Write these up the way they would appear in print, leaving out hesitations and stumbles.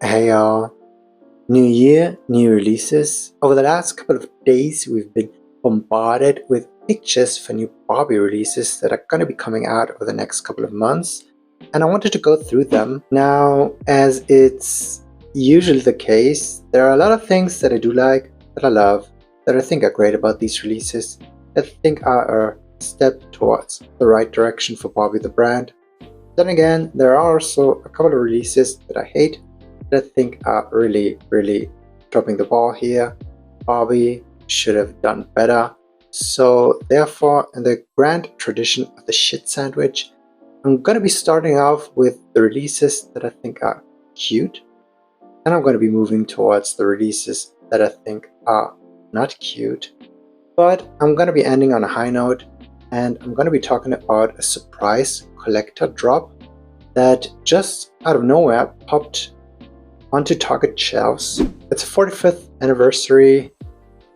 Hey y'all, new year, new releases. Over the last couple of days, we've been bombarded with pictures for new Barbie releases that are going to be coming out over the next couple of months, and I wanted to go through them. Now, as it's usually the case, there are a lot of things that I do like, that I love, that I think are great about these releases, that I think are a step towards the right direction for Barbie the brand. Then again, there are also a couple of releases that I hate that I think are really dropping the ball here. Barbie should have done better. So therefore, in the grand tradition of the shit sandwich, I'm going to be starting off with the releases that I think are cute, and I'm going to be moving towards the releases that I think are not cute. But I'm going to be ending on a high note, and I'm going to be talking about a surprise collector drop that just out of nowhere popped onto Target shelves. It's the 45th anniversary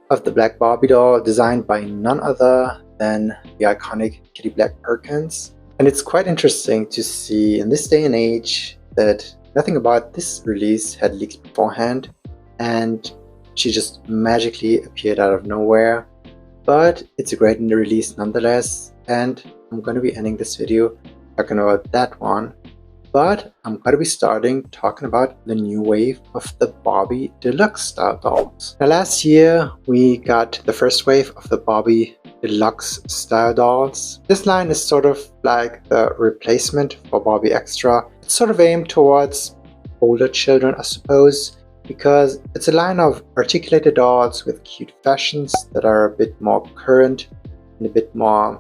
of the Black Barbie doll, designed by none other than the iconic Kitty Black Perkins. And it's quite interesting to see in this day and age that nothing about this release had leaked beforehand, and she just magically appeared out of nowhere. But it's a great new release nonetheless, and I'm going to be ending this video talking about that one. But I'm going to be starting talking about the new wave of the Barbie deluxe style dolls. Now, last year we got the first wave of the Barbie deluxe style dolls. This line is sort of like the replacement for Barbie Extra. It's sort of aimed towards older children, I suppose, because it's a line of articulated dolls with cute fashions that are a bit more current and a bit more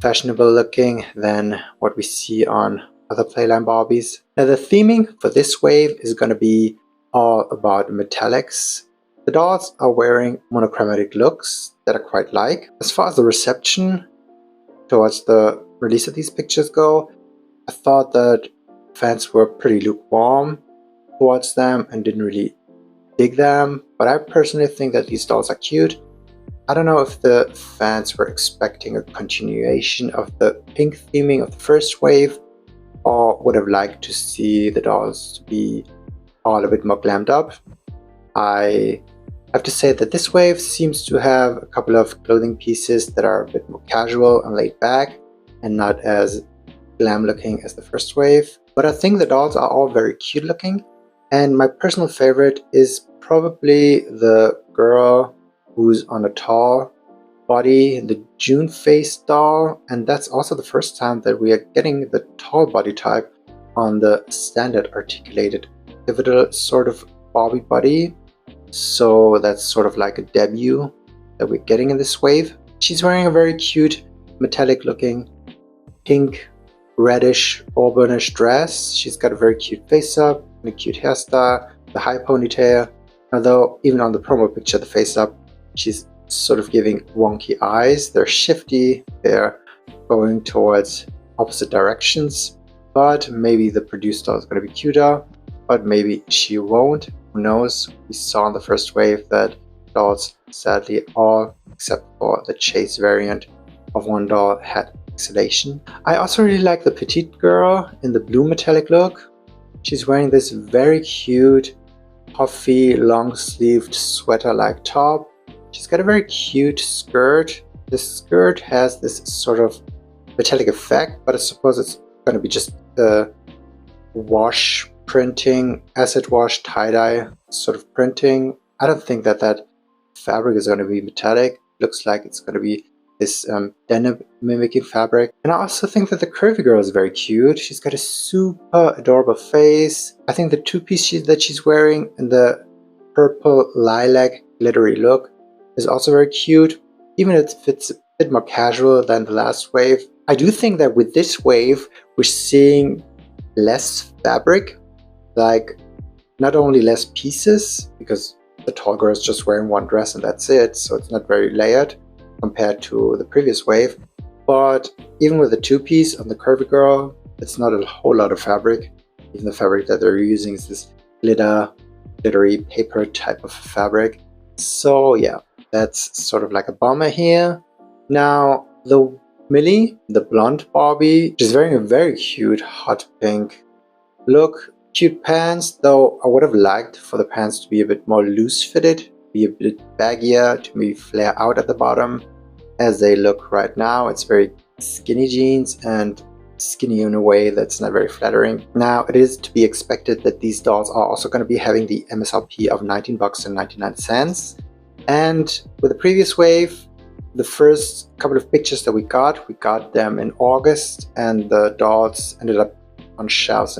fashionable looking than what we see on other Playline Barbies. Now, the theming for this wave is going to be all about metallics. The dolls are wearing monochromatic looks that I quite like. As far as the reception towards the release of these pictures go, I thought that fans were pretty lukewarm towards them and didn't really dig them, but I personally think that these dolls are cute. I don't know if the fans were expecting a continuation of the pink theming of the first wave, or would have liked to see the dolls be all a bit more glammed up. I have to say that this wave seems to have a couple of clothing pieces that are a bit more casual and laid back and not as glam looking as the first wave. But I think the dolls are all very cute looking, and my personal favorite is probably the girl who's on a tall body, the June face doll, and that's also the first time that we are getting the tall body type on the standard articulated pivotal sort of Barbie body. So that's sort of like a debut that we're getting in this wave. She's wearing a very cute metallic looking pink reddish auburnish dress. She's got a very cute face up and a cute hairstyle, the high ponytail, although even on the promo picture, the face up, she's sort of giving wonky eyes. They're shifty, they're going towards opposite directions, but maybe the produced doll is going to be cuter, but maybe she won't. Who knows? We saw in the first wave that dolls, sadly all except for the chase variant of one doll, had pixelation. I also really like the petite girl in the blue metallic look. She's wearing this very cute puffy long-sleeved sweater-like top. She's got a very cute skirt. The skirt has this sort of metallic effect, but I suppose it's going to be just the wash printing, acid wash tie-dye sort of printing. I don't think that that fabric is going to be metallic. Looks like it's going to be this denim mimicking fabric. And I also think that the curvy girl is very cute. She's got a super adorable face. I think the two-piece that she's wearing in the purple lilac glittery look is also very cute, even if it's a bit more casual than the last wave. I do think that with this wave, we're seeing less fabric, like not only less pieces, because the tall girl is just wearing one dress and that's it, so it's not very layered compared to the previous wave, but even with the two-piece on the curvy girl, it's not a whole lot of fabric. Even the fabric that they're using is this glittery paper type of fabric. So yeah, that's sort of like a bummer here. Now, the Millie, the blonde Barbie, she's wearing a very cute hot pink look. Cute pants, though I would have liked for the pants to be a bit more loose fitted, be a bit baggier, to maybe flare out at the bottom. As they look right now, it's very skinny jeans and skinny in a way that's not very flattering. Now, it is to be expected that these dolls are also going to be having the MSRP of $19.99. And with the previous wave, the first couple of pictures that we got them in August, and the dolls ended up on shelves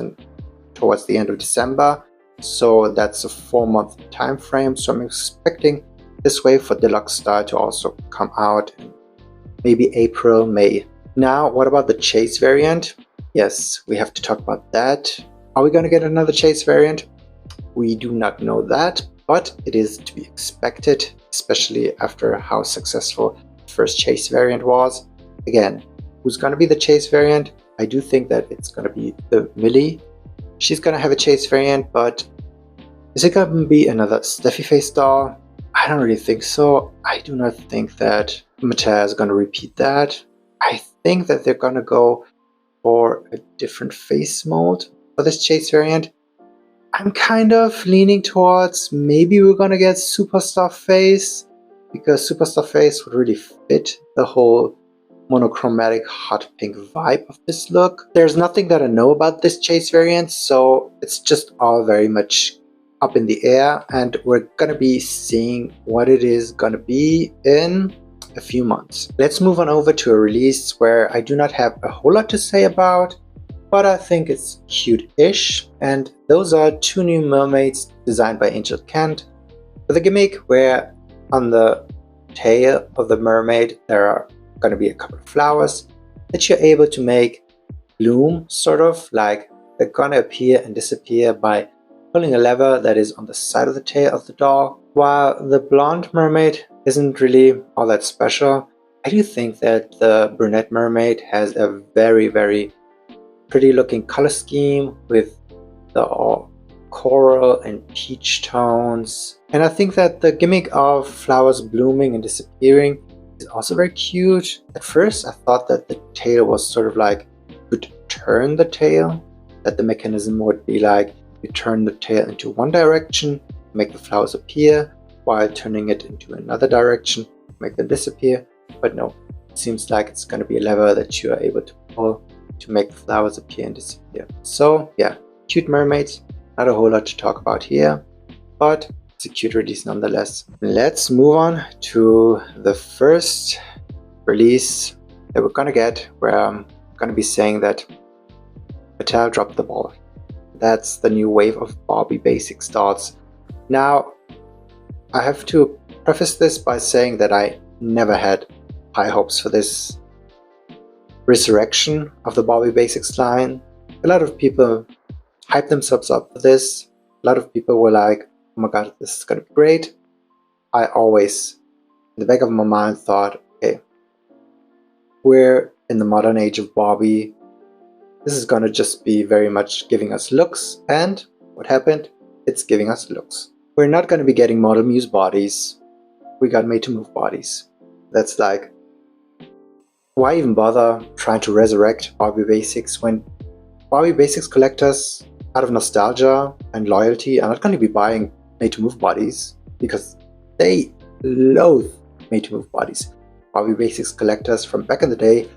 towards the end of December. So that's a 4-month time frame. So I'm expecting this wave for deluxe style to also come out in maybe April, May. Now, what about the chase variant? Yes, we have to talk about that. Are we going to get another chase variant? We do not know that, but it is to be expected, especially after how successful the first chase variant was. Again, who's going to be the chase variant? I do think that it's going to be the Millie. She's going to have a chase variant, but is it going to be another Steffi face doll? I don't really think so. I do not think that Mattel is going to repeat that. I think that they're going to go for a different face mold for this chase variant. I'm kind of leaning towards maybe we're going to get Superstar face, because Superstar face would really fit the whole monochromatic hot pink vibe of this look. There's nothing that I know about this chase variant, so it's just all very much up in the air, and we're going to be seeing what it is going to be in a few months. Let's move on over to a release where I do not have a whole lot to say about, but I think it's cute-ish, and those are 2 new mermaids designed by Angel Kent, with a gimmick where on the tail of the mermaid there are going to be a couple of flowers that you're able to make bloom, sort of like they're going to appear and disappear by pulling a lever that is on the side of the tail of the doll. While the blonde mermaid isn't really all that special, I do think that the brunette mermaid has a very, very pretty looking color scheme with the coral and peach tones. And I think that the gimmick of flowers blooming and disappearing is also very cute. At first I thought that the tail was sort of like you could turn the tail, that the mechanism would be like you turn the tail into one direction, make the flowers appear, while turning it into another direction, make them disappear. But no, it seems like it's going to be a lever that you are able to pull to make the flowers appear and disappear. So yeah, cute mermaids, not a whole lot to talk about here, but it's a cute release nonetheless. Let's move on to the first release that we're going to get, where I'm going to be saying that Mattel dropped the ball. That's the new wave of Barbie Basics dolls. Now, I have to preface this by saying that I never had high hopes for this resurrection of the Barbie Basics line. A lot of people hyped themselves up for this. A lot of people were like, oh my god, this is gonna be great. I always, in the back of my mind, thought, okay, we're in the modern age of Barbie. This is gonna just be very much giving us looks, and what happened? It's giving us looks. We're not gonna be getting model muse bodies. We got made to move bodies. That's like, why even bother trying to resurrect Barbie Basics when Barbie Basics collectors, out of nostalgia and loyalty, are not going to be buying made to move bodies because they loathe made to move bodies. Barbie Basics collectors from back in the day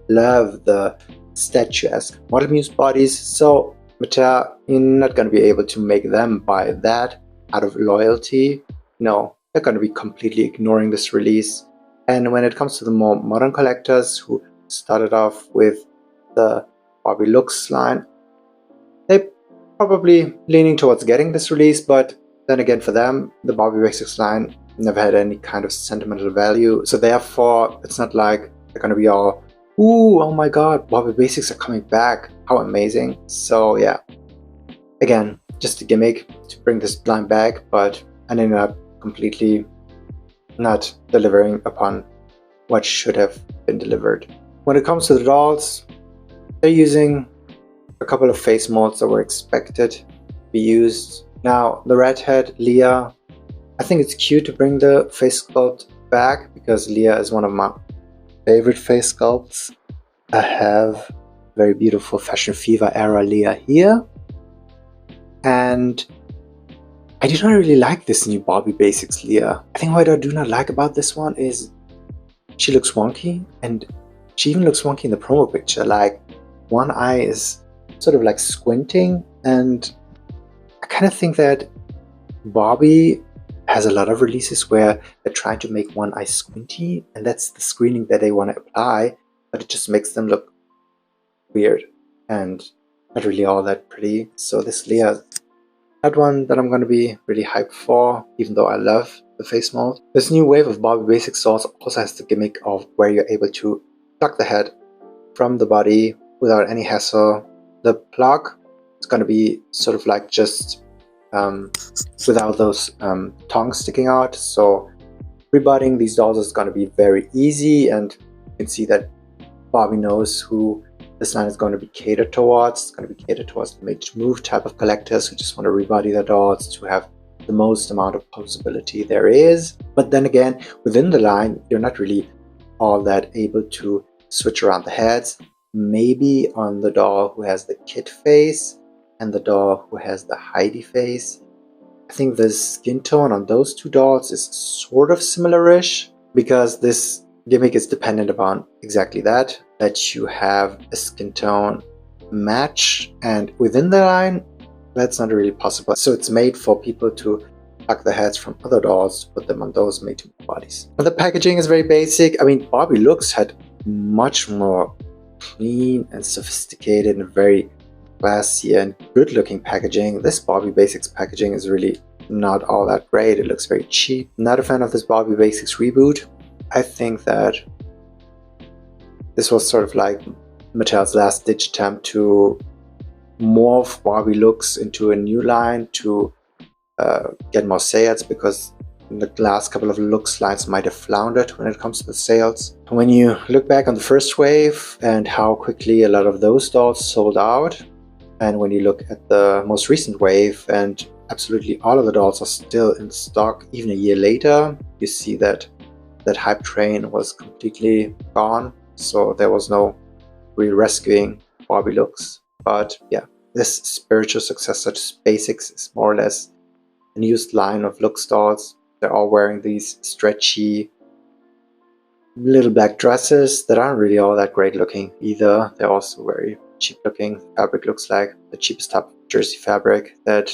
love the statuesque model muse bodies, so Mattel, you're not going to be able to make them buy that out of loyalty. No, they're going to be completely ignoring this release. And when it comes to the more modern collectors who started off with the Barbie Looks line, they're probably leaning towards getting this release, but then again for them, the Barbie Basics line never had any kind of sentimental value, so therefore it's not like they're going to be all, ooh, oh my god, Barbie Basics are coming back, how amazing. So yeah, again, just a gimmick to bring this line back, but ending up completely not delivering upon what should have been delivered. When it comes to the dolls, they're using a couple of face molds that were expected to be used. Now, the redhead, Leah, I think it's cute to bring the face sculpt back because Leah is one of my favorite face sculpts. I have very beautiful Fashion Fever era Leah here. And I do not really like this new Barbie Basics Leah. I think what I do not like about this one is she looks wonky, and she even looks wonky in the promo picture. Like, one eye is sort of like squinting, and I kind of think that Barbie has a lot of releases where they're trying to make one eye squinty, and that's the screening that they want to apply, but it just makes them look weird and not really all that pretty. So this Leah, not one that I'm going to be really hyped for, even though I love the face mold. This new wave of Barbie Basics dolls also has the gimmick of where you're able to plug the head from the body without any hassle. The plug is going to be sort of like just without those tongues sticking out. So rebutting these dolls is going to be very easy, and you can see that Barbie knows who this line is going to be catered towards. It's going to be catered towards the Made to Move type of collectors who just want to rebody their dolls to have the most amount of posability there is. But then again, within the line, you're not really all that able to switch around the heads. Maybe on the doll who has the kid face and the doll who has the Heidi face. I think the skin tone on those two dolls is sort of similar-ish, because this gimmick is dependent upon exactly that you have a skin tone match, and within the line that's not really possible. So it's made for people to plug the heads from other dolls to put them on those Made to Move bodies. And the packaging is very basic. I mean, Barbie Looks had much more clean and sophisticated and very classy and good looking packaging. This Barbie Basics packaging is really not all that great. It looks very cheap. Not a fan of this Barbie Basics reboot. I think that this was sort of like Mattel's last ditch attempt to morph Barbie Looks into a new line to get more sales, because the last couple of Looks lines might have floundered when it comes to the sales. When you look back on the first wave and how quickly a lot of those dolls sold out, and when you look at the most recent wave and absolutely all of the dolls are still in stock even a year later, you see that that hype train was completely gone. So there was no real rescuing Barbie Looks. But yeah, this spiritual successor to Basics is more or less a used line of Looks dolls. They're all wearing these stretchy little black dresses that aren't really all that great looking either. They're also very cheap looking. Fabric looks like the cheapest type of jersey fabric that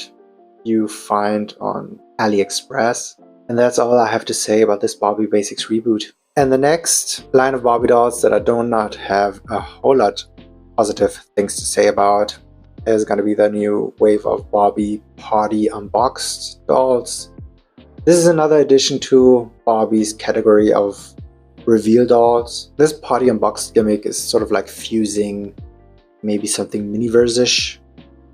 you find on AliExpress. And that's all I have to say about this Barbie Basics reboot. And the next line of Barbie dolls that I do not have a whole lot positive things to say about is going to be the new wave of Barbie Party Unboxed dolls. This is another addition to Barbie's category of reveal dolls. This Party Unboxed gimmick is sort of like fusing maybe something Miniverse-ish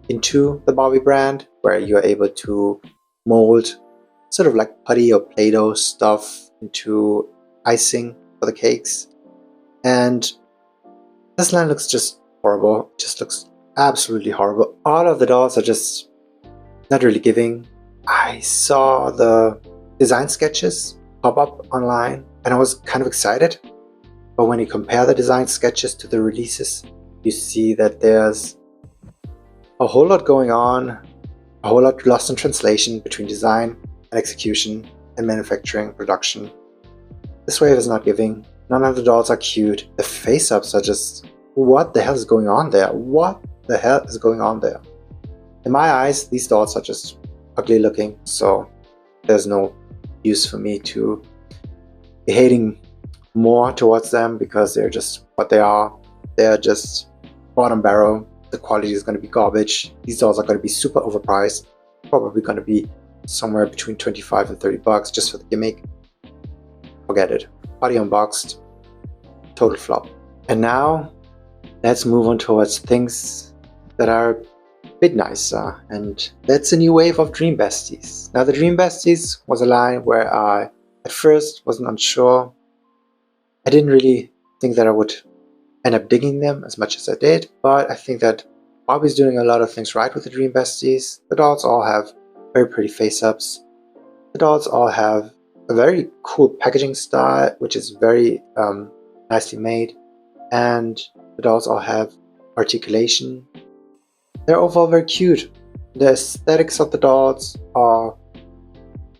into the Barbie brand, where you're able to mold sort of like putty or Play-Doh stuff into icing for the cakes. And this line looks just horrible. It just looks absolutely horrible. All of the dolls are just not really giving. I saw the design sketches pop up online and I was kind of excited. But when you compare the design sketches to the releases, you see that there's a whole lot going on, a whole lot lost in translation between design and execution and manufacturing production. This wave is not giving. None of the dolls are cute. The face-ups are just, what the hell is going on there? What the hell is going on there? In my eyes, these dolls are just ugly looking, so there's no use for me to be hating more towards them, because they're just what they are. They're just bottom barrel. The quality is going to be garbage. These dolls are going to be super overpriced. Probably going to be somewhere between 25 and 30 bucks just for the gimmick. Forget it. Party Unboxed, total flop. And now let's move on towards things that are a bit nicer, and that's a new wave of Dream Besties. Now the Dream Besties was a line where I at first wasn't unsure. I didn't really think that I would end up digging them as much as I did, but I think that Barbie's doing a lot of things right with the Dream Besties. The dolls all have very pretty face-ups. The dolls all have a very cool packaging style, which is very nicely made, and the dolls all have articulation. They're overall very cute. The aesthetics of the dolls are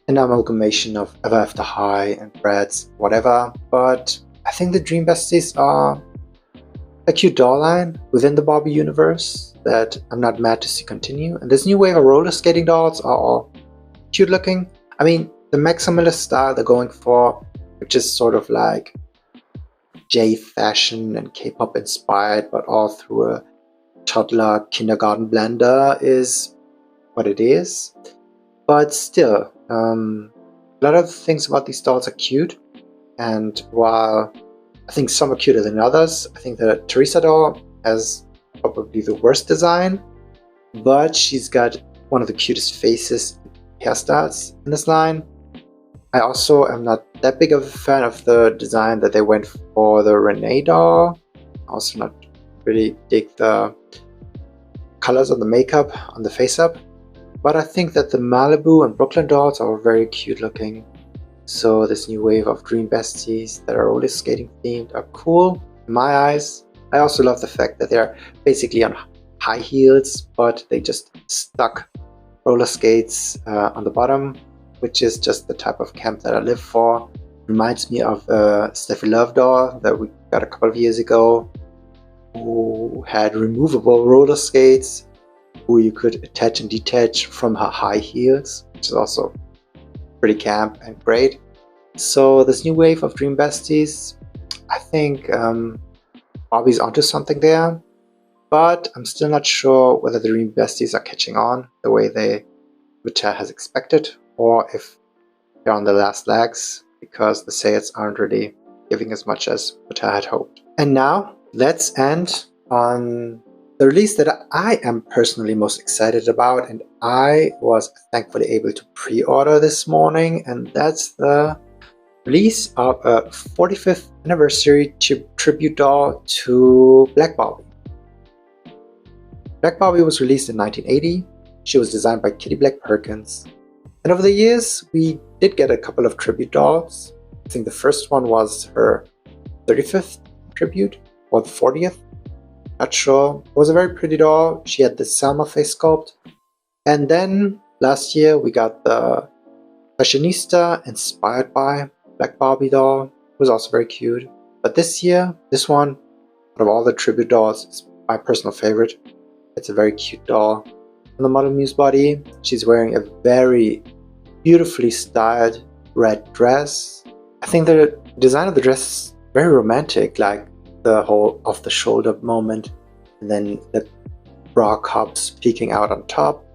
an amalgamation of Ever After High and Bratz, whatever, but I think the Dream Besties are a cute doll line within the Barbie universe that I'm not mad to see continue. And this new wave of roller skating dolls are all cute looking. I mean, the maximalist style they're going for, which is sort of like J fashion and K-pop inspired, but all through a toddler kindergarten blender, is what it is. But still, a lot of things about these dolls are cute, and while I think some are cuter than others, I think the Teresa doll has probably the worst design, but she's got one of the cutest faces and hairstyles in this line. I also am not that big of a fan of the design that they went for the Renee doll. Also not really dig the colors on the makeup on the face up. But I think that the Malibu and Brooklyn dolls are very cute looking. So this new wave of Dream Besties that are roller skating themed are cool in my eyes. I also love the fact that they're basically on high heels, but they just stuck roller skates on the bottom, which is just the type of camp that I live for. Reminds me of Steffi Love doll that we got a couple of years ago, who had removable roller skates, who you could attach and detach from her high heels, which is also pretty camp and great. So this new wave of Dream Besties, I think Barbie's onto something there, but I'm still not sure whether the Dream Besties are catching on the way Mattel has expected, or if they're on the last legs, because the sales aren't really giving as much as Mattel had hoped. And now let's end on the release that I am personally most excited about, and I was thankfully able to pre-order this morning, and that's the release of a 45th anniversary tribute doll to Black Barbie. Black Barbie was released in 1980. She was designed by Kitty Black Perkins. And over the years, we did get a couple of tribute dolls. I think the first one was her 35th tribute, or the 40th. Not sure. It was a very pretty doll. She had this Selma face sculpt. And then last year we got the fashionista inspired by Black Barbie doll. It was also very cute. But this year, this one, out of all the tribute dolls, is my personal favorite. It's a very cute doll. On the Model Muse body, she's wearing a very beautifully styled red dress. I think the design of the dress is very romantic, like the whole off-the-shoulder moment, and then the bra cups peeking out on top.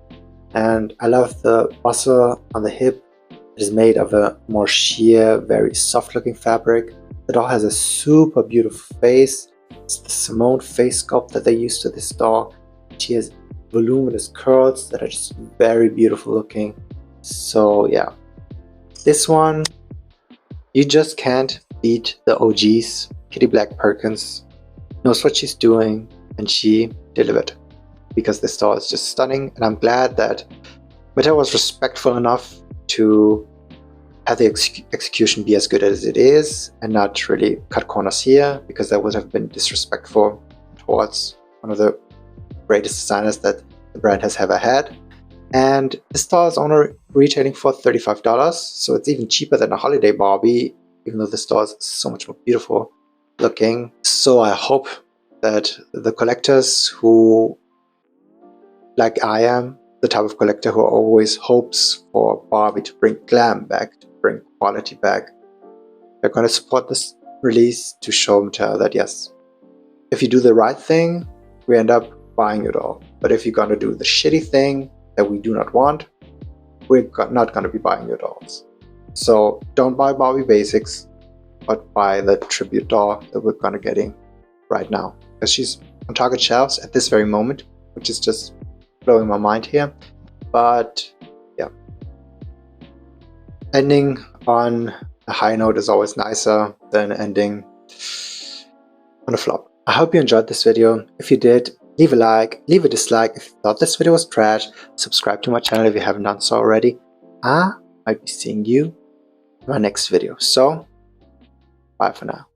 And I love the bustle on the hip. It is made of a more sheer, very soft-looking fabric. The doll has a super beautiful face. It's the Simone face sculpt that they used to this doll. She has voluminous curls that are just very beautiful looking. So yeah, this one, you just can't beat the OGs. Kitty Black Perkins knows what she's doing, and she delivered, because this doll is just stunning. And I'm glad that Mattel was respectful enough to have the execution be as good as it is, and not really cut corners here, because that would have been disrespectful towards one of the greatest designers that the brand has ever had. And this doll is only retailing for $35, so it's even cheaper than a holiday Barbie, even though this doll is so much more beautiful looking. So I hope that the collectors who, like I am, the type of collector who always hopes for Barbie to bring glam back, to bring quality back, they're going to support this release to show Mattel that yes, if you do the right thing, we end up buying it all. But if you're going to do the shitty thing that we do not want, we're not going to be buying your dolls. So don't buy Barbie basics, but buy the tribute doll that we're going to getting right now, because she's on Target shelves at this very moment, which is just blowing my mind here. But yeah, ending on a high note is always nicer than ending on a flop. I hope you enjoyed this video. If you did, leave a like, leave a dislike if you thought this video was trash, subscribe to my channel if you haven't done so already. I might be seeing you in my next video. So, bye for now.